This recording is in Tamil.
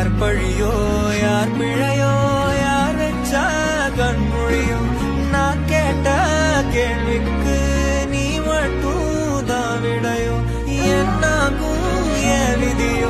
யார் பழியோ யார் பிழையோ யார் வச்சா கண்மொழியோ நான் கேட்ட கேள்விக்கு நீ மட்டும் தான் விடையோ என்னாகும் என் விதியோ